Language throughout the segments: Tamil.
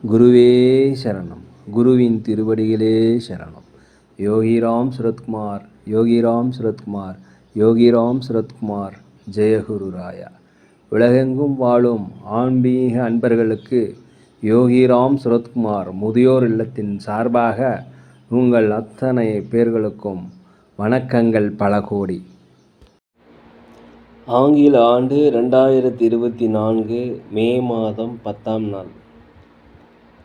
குருவே சரணம். குருவின் திருவடிகளே சரணம். யோகிராம் சுரத்குமார், யோகிராம் சுரத்குமார், யோகிராம் சுரத்குமார். ஜெயகுரு ராயா. உலகெங்கும் வாழும் ஆன்மீக அன்பர்களுக்கு யோகிராம் சுரத்குமார் முதியோர் இல்லத்தின் சார்பாக உங்கள் அத்தனை பேர்களுக்கும் வணக்கங்கள் பல கோடி. ஆங்கில ஆண்டு 2024 மே மாதம் 10ஆம் நாள்.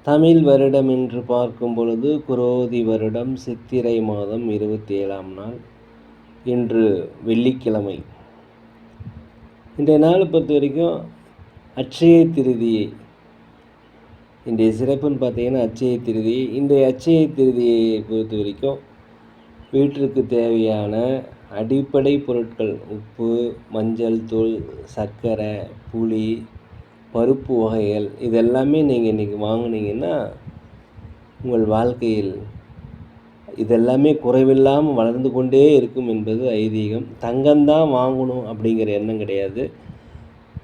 தமிழ் வருடம் என்று பார்க்கும் பொழுது குரோதி வருடம் சித்திரை மாதம் 27ஆம் நாள். இன்று வெள்ளிக்கிழமை. இன்றைய நாள் பொறுத்த வரைக்கும் அட்சய திருதியை. இன்றைய சிறப்புன்னு பார்த்தீங்கன்னா அட்சய திருதியை. இன்றைய அட்சய திருதியை பொறுத்த வரைக்கும் வீட்டிற்கு தேவையான அடிப்படை பொருட்கள் உப்பு, மஞ்சள் தூள், சர்க்கரை, புளி, பருப்பு வகைகள் இதெல்லாமே நீங்கள் இன்றைக்கி வாங்கினீங்கன்னா உங்கள் வாழ்க்கையில் இதெல்லாமே குறைவில்லாமல் வளர்ந்து கொண்டே இருக்கும் என்பது ஐதீகம். தங்கம்தான் வாங்கணும் அப்படிங்கிற எண்ணம் கிடையாது,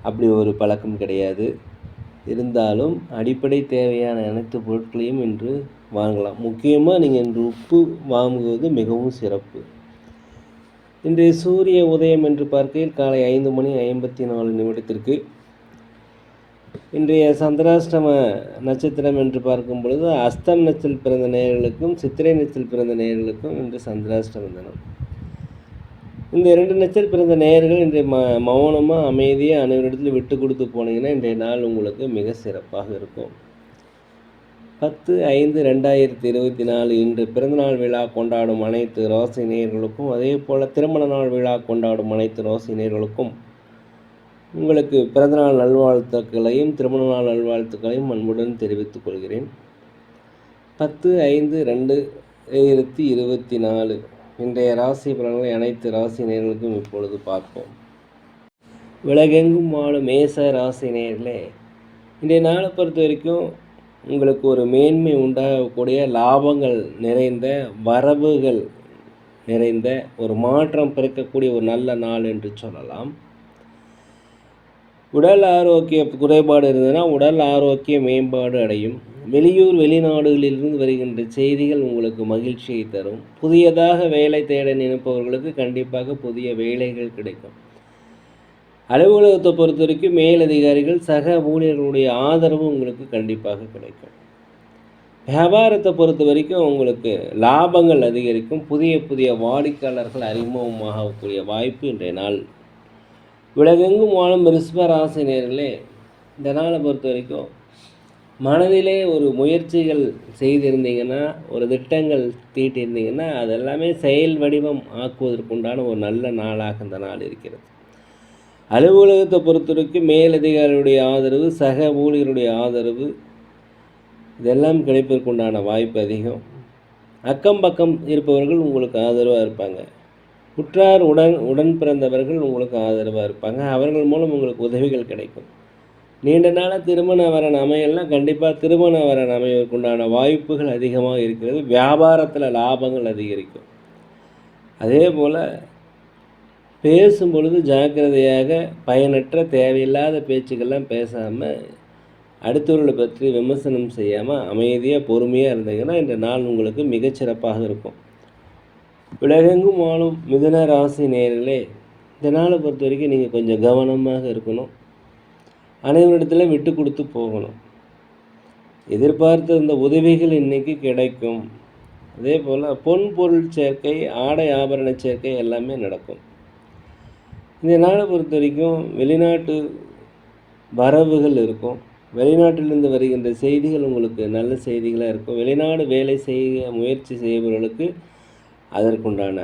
அப்படி ஒரு பழக்கம் கிடையாது. இருந்தாலும் அடிப்படை தேவையான அனைத்து பொருட்களையும் இன்று வாங்கலாம். முக்கியமாக நீங்கள் இன்று உப்பு வாங்குவது மிகவும் சிறப்பு. இன்றைய சூரிய உதயம் என்று பார்க்கையில் காலை 5:54 இன்றைய சந்திராஷ்டம நட்சத்திரம் என்று பார்க்கும் பொழுது அஸ்தம் நட்சத்திரம் பிறந்த நேயர்களுக்கும் சித்திரை நட்சத்திரம் பிறந்த நேயர்களுக்கும் இன்று சந்திராஷ்டம தினம். இந்த 2 நட்சத்திரம் பிறந்த நேயர்கள் இன்றைய மௌனமாக அமைதியாக அனைவரிடத்தில் விட்டு கொடுத்து போனீங்கன்னா இன்றைய நாள் உங்களுக்கு மிக சிறப்பாக இருக்கும். 10/5/2024 இன்று பிறந்தநாள் விழா கொண்டாடும் அனைத்து ராசி நேயர்களுக்கும், அதே போல் திருமண நாள் விழா கொண்டாடும் அனைத்து ராசி நேயர்களுக்கும் உங்களுக்கு பிறந்தநாள் நல்வாழ்த்துக்களையும் திருமண நாள் நல்வாழ்த்துக்களையும் அன்புடன் தெரிவித்துக் கொள்கிறேன். 10/5/2024 இன்றைய ராசி பலன்களை அனைத்து ராசி நேயர்களுக்கும் இப்பொழுது பார்ப்போம். உலகெங்கும் வாழும் மேச ராசி நேயர்களே, இன்றைய நாளை பொறுத்த வரைக்கும் உங்களுக்கு ஒரு மேன்மை உண்டாகக்கூடிய லாபங்கள் நிறைந்த, வரவுகள் நிறைந்த, ஒரு மாற்றம் பிறக்கக்கூடிய ஒரு நல்ல நாள் என்று சொல்லலாம். உடல் ஆரோக்கிய குறைபாடு இருந்ததுன்னா உடல் ஆரோக்கிய மேம்பாடு அடையும். வெளியூர் வெளிநாடுகளிலிருந்து வருகின்ற செய்திகள் உங்களுக்கு மகிழ்ச்சியை தரும். புதியதாக வேலை தேட நினைப்பவர்களுக்கு கண்டிப்பாக புதிய வேலைகள் கிடைக்கும். அலுவலகத்தை பொறுத்த வரைக்கும் மேலதிகாரிகள் சக ஊழியர்களுடைய ஆதரவு உங்களுக்கு கண்டிப்பாக கிடைக்கும். வியாபாரத்தை பொறுத்த வரைக்கும் உங்களுக்கு லாபங்கள் அதிகரிக்கும். புதிய புதிய வாடிக்கையாளர்கள் அறிமுகமாகக்கூடிய வாய்ப்பு இன்றைய நாள். உலகெங்கும் வாழும் ரிஷப ராசி நேயர்களே, இந்த நாளை பொறுத்த வரைக்கும் மனதிலே ஒரு முயற்சிகள் செய்திருந்தீங்கன்னா, ஒரு திட்டங்கள் தீட்டியிருந்தீங்கன்னா அதெல்லாமே செயல் வடிவம் ஆக்குவதற்குண்டான ஒரு நல்ல நாளாக இந்த நாள் இருக்கிறது. அலுவலகத்தை பொறுத்த வரைக்கும் மேலதிகாரியுடைய ஆதரவு, சக ஊழியருடைய ஆதரவு இதெல்லாம் கிடைப்பதற்குண்டான வாய்ப்பு அதிகம். அக்கம் பக்கம் இருப்பவர்கள் உங்களுக்கு ஆதரவாக இருப்பாங்க. உற்றார் உடன் பிறந்தவர்கள் உங்களுக்கு ஆதரவாக இருப்பாங்க. அவர்கள் மூலம் உங்களுக்கு உதவிகள் கிடைக்கும். நீண்ட நாளாக திருமண வரன் அமையெல்லாம் கண்டிப்பாக திருமண வரன் அமைவதற்குண்டான வாய்ப்புகள் அதிகமாக இருக்கிறது. வியாபாரத்தில் லாபங்கள் அதிகரிக்கும். அதே போல் பேசும் பொழுது ஜாக்கிரதையாக பயனற்ற தேவையில்லாத பேச்சுக்கள்லாம் பேசாமல், அடுத்தவர்களை பற்றி விமர்சனம் செய்யாமல் அமைதியாக பொறுமையாக இருந்தீங்கன்னா இந்த நாள் உங்களுக்கு மிகச்சிறப்பாக இருக்கும். உலகெங்கும் வாழும் மிதுன ராசி நேயர்களே, இந்த நாளை பொறுத்த வரைக்கும் நீங்கள் கொஞ்சம் கவனமாக இருக்கணும். அனைவரிடத்தில் விட்டு கொடுத்து போகணும். எதிர்பார்த்த இந்த உதவிகள் இன்றைக்கி கிடைக்கும். அதே போல் பொன் பொருள் சேர்க்கை, ஆடை ஆபரண சேர்க்கை எல்லாமே நடக்கும். இந்த நாளை பொறுத்த வரைக்கும் வெளிநாட்டு வரவுகள் இருக்கும். வெளிநாட்டிலிருந்து வருகின்ற செய்திகள் உங்களுக்கு நல்ல செய்திகளாக இருக்கும். வெளிநாடு வேலை செய்ய முயற்சி செய்பவர்களுக்கு அதற்குண்டான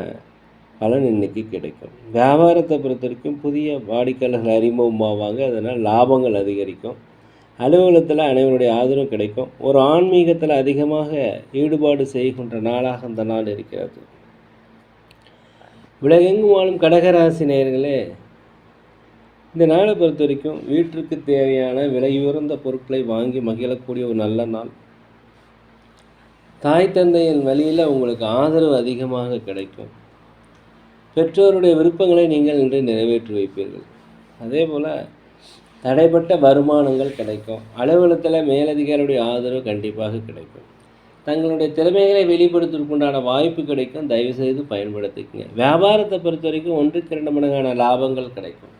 பலன் இன்றைக்கி கிடைக்கும். வியாபாரத்தை பொறுத்த வரைக்கும் புதிய வாடிக்கையாளர்கள் அறிமுகமாவாங்க. அதனால் லாபங்கள் அதிகரிக்கும். அலுவலகத்தில் அனைவருடைய ஆதரவு கிடைக்கும். ஒரு ஆன்மீகத்தில் அதிகமாக ஈடுபாடு செய்கின்ற நாளாக அந்த நாள் இருக்கிறது. உலகெங்கும் வாழும் கடகராசி நேயர்களே, இந்த நாளை பொறுத்த வரைக்கும் வீட்டிற்கு தேவையான விலையுயர்ந்த பொருட்களை வாங்கி மகிழக்கூடிய ஒரு நல்ல நாள். தாய் தந்தையின் வழியில் உங்களுக்கு ஆதரவு அதிகமாக கிடைக்கும். பெற்றோருடைய விருப்பங்களை நீங்கள் இன்று நிறைவேற்றி வைப்பீர்கள். அதே போல் தடைப்பட்ட வருமானங்கள் கிடைக்கும். அலுவலகத்தில் மேலதிகாரியுடைய ஆதரவு கண்டிப்பாக கிடைக்கும். தங்களுடைய திறமைகளை வெளிப்படுத்துவதற்குண்டான வாய்ப்பு கிடைக்கும். தயவுசெய்து பயன்படுத்திக்கங்க. வியாபாரத்தை பொறுத்த வரைக்கும் 1-2 மடங்கான லாபங்கள் கிடைக்கும்.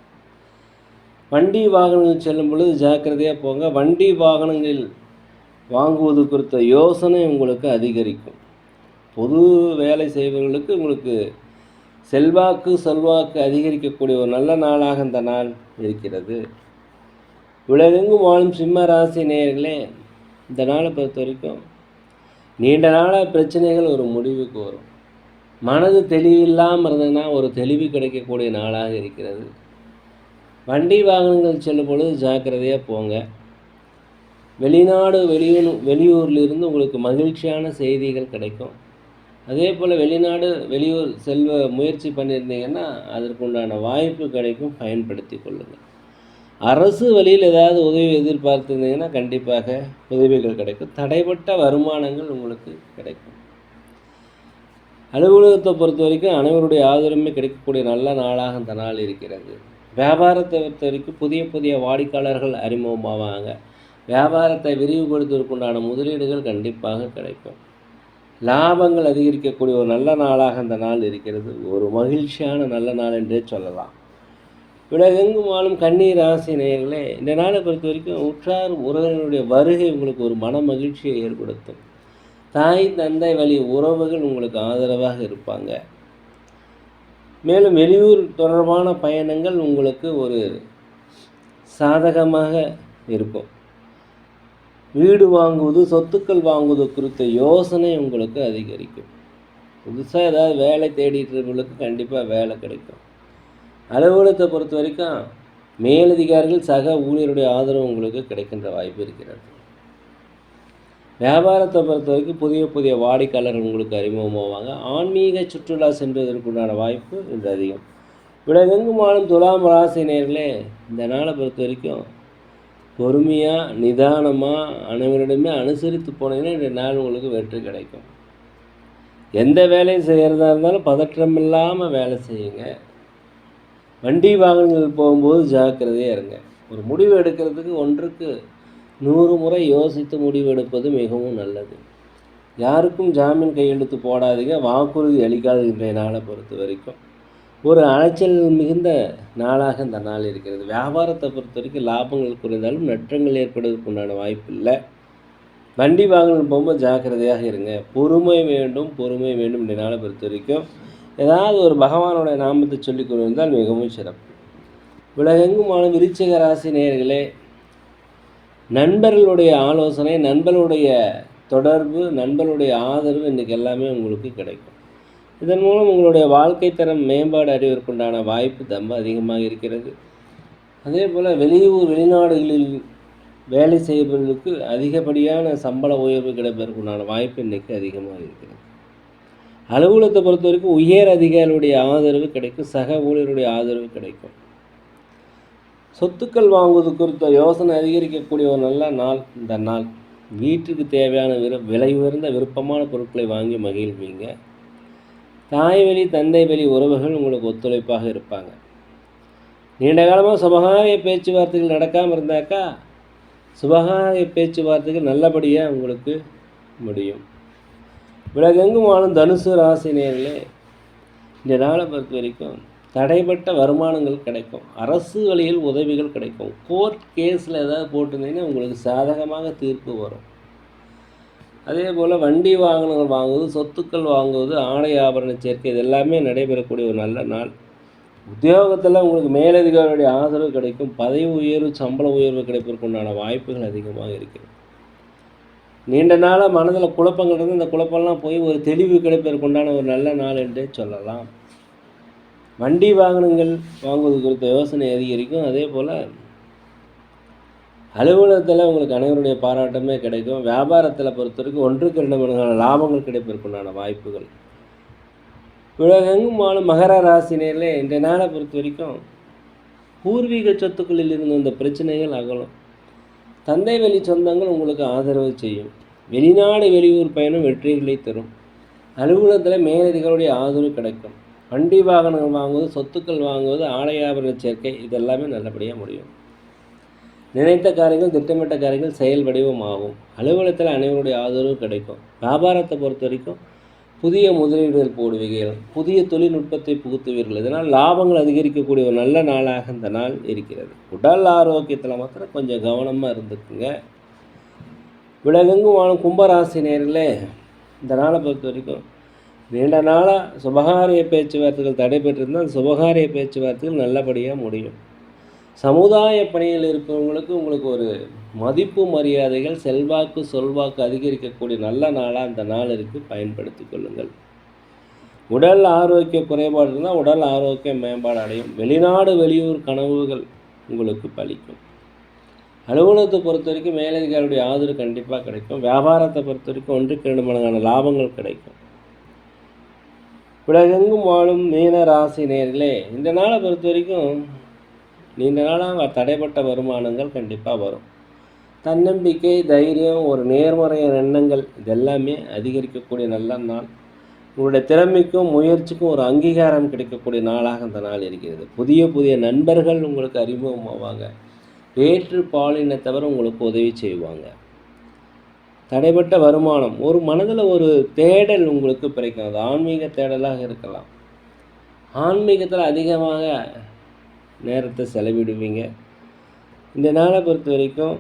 வண்டி வாகனங்கள் செல்லும் பொழுது ஜாக்கிரதையாக போங்க. வண்டி வாகனங்கள் வாங்குவது குறித்த யோசனை உங்களுக்கு அதிகரிக்கும். பொது வேலை செய்பவர்களுக்கு உங்களுக்கு செல்வாக்கு அதிகரிக்கக்கூடிய ஒரு நல்ல நாளாக இந்த நாள் இருக்கிறது. உலகெங்கும் வாழும் சிம்ம ராசி நேயர்களே, இந்த நாளை பொறுத்த வரைக்கும் நீண்ட நாளாக பிரச்சனைகள் ஒரு முடிவுக்கு வரும். மனது தெளிவில்லாமல் இருந்ததுன்னா ஒரு தெளிவு கிடைக்கக்கூடிய நாளாக இருக்கிறது. வண்டி வாகனங்கள் செல்லும் பொழுது ஜாக்கிரதையாக போங்க. வெளிநாடு வெளியூர்லேருந்து உங்களுக்கு மகிழ்ச்சியான செய்திகள் கிடைக்கும். அதே போல் வெளியூர் செல்வ முயற்சி பண்ணியிருந்தீங்கன்னா அதற்குண்டான வாய்ப்பு கிடைக்கும். பயன்படுத்தி கொள்ளுங்கள். அரசு வழியில் ஏதாவது உதவி எதிர்பார்த்துருந்தீங்கன்னா கண்டிப்பாக உதவிகள் கிடைக்கும். தடைப்பட்ட வருமானங்கள் உங்களுக்கு கிடைக்கும். அலுவலகத்தை பொறுத்த வரைக்கும் அனைவருடைய ஆதரவுமே கிடைக்கக்கூடிய நல்ல நாளாக இந்த நாள் இருக்கிறது. வியாபாரத்தை பொறுத்த வரைக்கும் புதிய வாடிக்கையாளர்கள் அறிமுகமாவாங்க. வியாபாரத்தை விரிவுபடுத்துவதற்குண்டான முதலீடுகள் கண்டிப்பாக கிடைக்கும். லாபங்கள் அதிகரிக்கக்கூடிய ஒரு நல்ல நாளாக இந்த நாள் இருக்கிறது. ஒரு மகிழ்ச்சியான நல்ல நாள் என்றே சொல்லலாம். உலகெங்கும் வாழும் கன்னி ராசி நேயர்களே, இந்த நாளை பொறுத்த வரைக்கும் உற்றார் உறவினருடைய வருகை உங்களுக்கு ஒரு மன மகிழ்ச்சியை ஏற்படுத்தும். தாய் தந்தை வழி உறவுகள் உங்களுக்கு ஆதரவாக இருப்பாங்க. மேலும் வெளியூர் தொடர்பான பயணங்கள் உங்களுக்கு ஒரு சாதகமாக இருக்கும். வீடு வாங்குவது, சொத்துக்கள் வாங்குவது குறித்த யோசனை உங்களுக்கு அதிகரிக்கும். புதுசாக ஏதாவது வேலை தேடிட்டு இருக்கிறவங்களுக்கு கண்டிப்பாக வேலை கிடைக்கும். அலுவலகத்தை பொறுத்த வரைக்கும் மேலதிகாரிகள் சக ஊழியருடைய ஆதரவு உங்களுக்கு கிடைக்கின்ற வாய்ப்பு இருக்கிறது. வியாபாரத்தை பொறுத்த வரைக்கும் புதிய வாடிக்கையாளர்கள் உங்களுக்கு அறிமுகமாவாங்க. ஆன்மீக சுற்றுலா சென்றதற்குண்டான வாய்ப்பு இன்று அதிகம். உலகெங்கும் வாழும் துலாம் ராசி நேயர்களே, இந்த நாளை பொறுத்த வரைக்கும் பொறுமையாக நிதானமாக அனைவரிடமே அனுசரித்து போனீங்கன்னா இந்த நாள் உங்களுக்கு வெற்றி கிடைக்கும். எந்த வேலையும் செய்கிறதா இருந்தாலும் பதற்றம் இல்லாமல் வேலை செய்யுங்க. வண்டி வாகனங்கள் போகும்போது ஜாக்கிரதையாக இருங்க. ஒரு முடிவு எடுக்கிறதுக்கு 1க்கு 100 முறை யோசித்து முடிவு எடுப்பது மிகவும் நல்லது. யாருக்கும் ஜாமீன் கையெழுத்து போடாதீங்க. வாக்குறுதி அளிக்காத இன்றைய நாளை பொறுத்த வரைக்கும் ஒரு அலைச்சல் மிகுந்த நாளாக இந்த நாள் இருக்கிறது. வியாபாரத்தை பொறுத்த வரைக்கும் லாபங்கள் குறைந்தாலும் நட்டங்கள் ஏற்படுவதற்கு உண்டான வாய்ப்பு இல்லை. வண்டி வாகனம் போகும்போது ஜாக்கிரதையாக இருங்க. பொறுமை வேண்டும் இந்த நாளை பொறுத்த வரைக்கும் ஏதாவது ஒரு பகவானோட நாமத்தை சொல்லிக் கொண்டிருந்தால் மிகவும் சிறப்பு. உலகெங்கும் வாழும் விருச்சிக ராசி நேயர்களே, நண்பர்களுடைய ஆலோசனை, நண்பர்களுடைய தொடர்பு, நண்பர்களுடைய ஆதரவு இன்றைக்கி எல்லாமே உங்களுக்கு கிடைக்கும். இதன் மூலம் உங்களுடைய வாழ்க்கை தரம் மேம்பாடு அடைவதற்குண்டான வாய்ப்பு ரொம்ப அதிகமாக இருக்கிறது. அதே போல் வெளிநாடுகளில் வேலை செய்பவர்களுக்கு அதிகப்படியான சம்பள உயர்வு கிடைப்பதற்குண்டான வாய்ப்பு இன்றைக்கி அதிகமாக இருக்கிறது. அலுவலகத்தை பொறுத்த வரைக்கும் உயர் அதிகாரிகளுடைய ஆதரவு கிடைக்கும். சக ஊழியருடைய ஆதரவு கிடைக்கும். சொத்துக்கள் வாங்குவது குறித்த யோசனை அதிகரிக்கக்கூடிய ஒரு நல்ல நாள் இந்த நாள். வீட்டுக்கு தேவையான விலை உயர்ந்த விருப்பமான பொருட்களை வாங்கி மகிழ்வீங்க. தாய் வழி தந்தை வழி உறவுகள் உங்களுக்கு ஒத்துழைப்பாக இருப்பாங்க. நீண்ட காலமாக சுபகாரிய பேச்சுவார்த்தைகள் நடக்காமல் இருந்தாக்கா சுபகாரிய பேச்சுவார்த்தைகள் நல்லபடியாக உங்களுக்கு முடியும். உலகெங்கும் வாழும் தனுசு ராசி நேயர்களே, இந்த நாளை பொறுத்த வரைக்கும் தடைப்பட்ட வருமானங்கள் கிடைக்கும். அரசு வழியில் உதவிகள் கிடைக்கும். கோர்ட் கேஸில் ஏதாவது போட்டிருந்தீங்கன்னா உங்களுக்கு சாதகமாக தீர்ப்பு வரும். அதே போல் வண்டி வாகனங்கள் வாங்குவது, சொத்துக்கள் வாங்குவது, ஆடை ஆபரண சேர்க்கை இது எல்லாமே நடைபெறக்கூடிய ஒரு நல்ல நாள். உத்தியோகத்தில் உங்களுக்கு மேலதிகாரியுடைய ஆதரவு கிடைக்கும். பதவி உயர்வு, சம்பள உயர்வு கிடைப்பதற்குண்டான வாய்ப்புகள் அதிகமாக இருக்கிறது. நீண்ட நாளாக மனதில் குழப்பங்கள் இருந்து இந்த குழப்பம்லாம் போய் ஒரு தெளிவு கிடைப்பதற்குண்டான ஒரு நல்ல நாள் என்றே சொல்லலாம். வண்டி வாகனங்கள் வாங்குவது குறித்த யோசனை அதிகரிக்கும். அதே போல் அலுவலகத்தில் உங்களுக்கு அனைவருடைய பாராட்டமே கிடைக்கும். வியாபாரத்தில் பொறுத்த வரைக்கும் 1-2 மடங்கான லாபங்கள் கிடைப்பதற்குண்டான வாய்ப்புகள். உலகெங்கும் வாழும் மகர ராசினியர்களே, இந்த நாளை பொறுத்த வரைக்கும் பூர்வீக சொத்துக்களில் இருந்து இந்த பிரச்சனைகள் அகலும். தந்தை வழி சொந்தங்கள் உங்களுக்கு ஆதரவு செய்யும். வெளியூர் பயணம் வெற்றிகளை தரும். அலுவலகத்தில் மேலதிகாரிகளுடைய ஆதரவு கிடைக்கும். வண்டி வாகனங்கள் வாங்குவது, சொத்துக்கள் வாங்குவது, ஆடை ஆபரண சேர்க்கை இதெல்லாமே நல்லபடியாக முடியும். நினைத்த காரியங்கள், திட்டமிட்ட காரியங்கள் செயல் வடிவமாகும். அலுவலகத்தில் அனைவருடைய ஆதரவு கிடைக்கும். வியாபாரத்தை பொறுத்த வரைக்கும் புதிய முதலீடுகள் போடுவீர்கள், புதிய தொழில்நுட்பத்தை புகுத்துவீர்கள். இதனால் லாபங்கள் அதிகரிக்கக்கூடிய ஒரு நல்ல நாளாக இந்த நாள் இருக்கிறது. உடல் ஆரோக்கியத்தில் மாத்திரம் கொஞ்சம் கவனமாக இருந்துக்குங்க. உலகெங்கும் வாழும் கும்பராசி நேயர்களே, இந்த நாளை பொறுத்த வரைக்கும் நீண்ட நாளாக சுபகாரிய பேச்சுவார்த்தைகள் தடைபெற்றிருந்தால் அந்த சுபகாரிய பேச்சுவார்த்தைகள் நல்லபடியாக முடியும். சமுதாய பணியில் இருப்பவங்களுக்கு உங்களுக்கு ஒரு மதிப்பு மரியாதைகள், செல்வாக்கு சொல்வாக்கு அதிகரிக்கக்கூடிய நல்ல நாளாக இந்த நாள் இருக்குது, பயன்படுத்தி கொள்ளுங்கள். உடல் ஆரோக்கிய குறைபாடு இருந்தால் உடல் ஆரோக்கிய மேம்பாடு அடையும். வெளிநாடு வெளியூர் கனவுகள் உங்களுக்கு பலிக்கும். அலுவலகத்தை பொறுத்த வரைக்கும் மேலதிகாரியுடைய ஆதரவு கண்டிப்பாக கிடைக்கும். வியாபாரத்தை பொறுத்த வரைக்கும் 1-2 மடங்கான லாபங்கள் கிடைக்கும். உலகெங்கும் வாழும் மீன ராசி நேயர்களே, இந்த நாளை பொறுத்த வரைக்கும் நீண்ட நாளாக தடைப்பட்ட வருமானங்கள் கண்டிப்பாக வரும். தன்னம்பிக்கை, தைரியம், ஒரு நேர்மறையான எண்ணங்கள் இதெல்லாமே அதிகரிக்கக்கூடிய நல்ல நாள். உங்களுடைய திறமைக்கும் முயற்சிக்கும் ஒரு அங்கீகாரம் கிடைக்கக்கூடிய நாளாக இந்த நாள் இருக்கிறது. புதிய புதிய நண்பர்கள் உங்களுக்கு அறிமுகமாவாங்க. வேற்று பாலினத்தவர் உங்களுக்கு உதவி செய்வாங்க. தடைப்பட்ட வருமானம், ஒரு மனதில் ஒரு தேடல் உங்களுக்கு பிறக்கும். அது ஆன்மீக தேடலாக இருக்கலாம். ஆன்மீகத்தில் அதிகமாக நேரத்தை செலவிடுவீங்க. இந்த நாளை பொறுத்த வரைக்கும்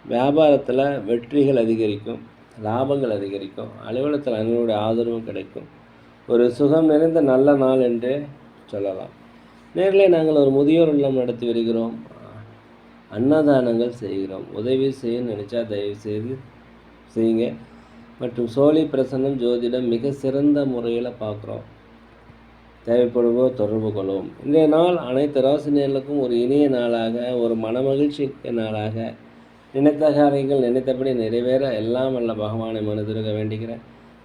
வியாபாரத்தில் வெற்றிகள் அதிகரிக்கும், லாபங்கள் அதிகரிக்கும். அலுவலகத்தில் அனைவருடைய ஆதரவும் கிடைக்கும். ஒரு சுகம் நிறைந்த நல்ல நாள் என்று சொல்லலாம். நேரிலே நாங்கள் ஒரு முதியோர் இல்லம் நடத்தி வருகிறோம். அன்னதானங்கள் செய்கிறோம். உதவி செய்ய நினச்சா தயவு செய்து செய்யுங்க. மற்றும் சோழி பிரசன்னம் ஜோதிடம் மிக சிறந்த முறையில் பார்க்குறோம். தேவைப்படுவோர் தொடர்பு கொள்வோம். இன்றைய நாள் அனைத்து ராசினியர்களுக்கும் ஒரு இனிய நாளாக, ஒரு மனமகிழ்ச்சி நாளாக, நினைத்த காரியங்கள் நினைத்தபடி நிறைவேற எல்லாம் வல்ல பகவானை மனதிருக்க வேண்டிக்கிறேன்.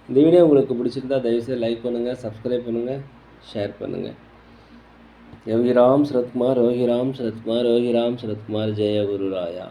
இந்த வீடியோ உங்களுக்கு பிடிச்சிருந்தா தயவுசெய்து லைக் பண்ணுங்கள், சப்ஸ்கிரைப் பண்ணுங்கள், ஷேர் பண்ணுங்கள். யோகிராம் சரத்குமார், யோகிராம் சரத்குமார், யோகிராம் சரத்குமார். ஜெய குரு ராயா.